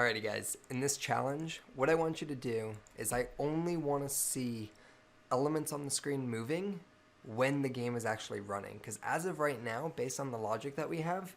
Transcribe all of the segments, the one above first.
Alrighty guys, in this challenge, what I want you to do is I only want to see elements on the screen moving when the game is actually running. Because as of right now, based on the logic that we have,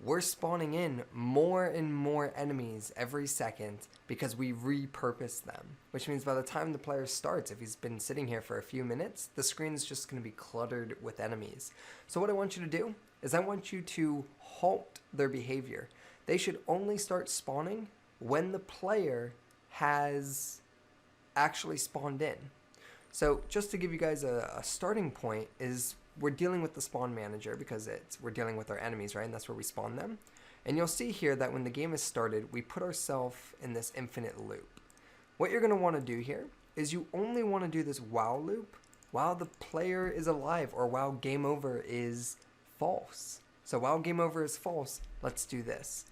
we're spawning in more and more enemies every second because we repurpose them. Which means by the time the player starts, if he's been sitting here for a few minutes, the screen is just going to be cluttered with enemies. So what I want you to do is I want you to halt their behavior. They should only start spawning when the player has actually spawned in. So just to give you guys a starting point is we're dealing with the spawn manager because we're dealing with our enemies, right? And that's where we spawn them. And you'll see here that when the game is started, we put ourselves in this infinite loop. What you're going to want to do here is you only want to do this while loop while the player is alive or while game over is false. So while game over is false, let's do this.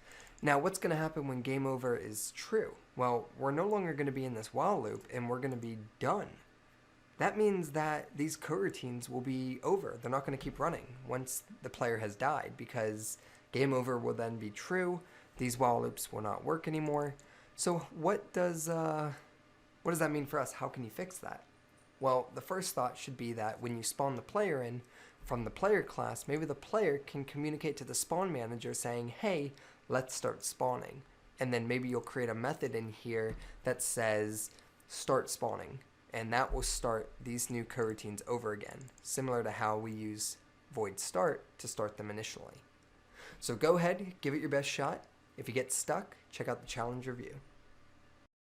Now, what's going to happen when game over is true? Well, we're no longer going to be in this while loop, and we're going to be done. That means that these coroutines will be over. They're not going to keep running once the player has died, because game over will then be true. These while loops will not work anymore. So what does that mean for us? How can you fix that? Well, the first thought should be that when you spawn the player in from the player class, maybe the player can communicate to the spawn manager saying, hey, let's start spawning. And then maybe you'll create a method in here that says start spawning. And that will start these new coroutines over again, similar to how we use void start to start them initially. So go ahead, give it your best shot. If you get stuck, check out the challenge review.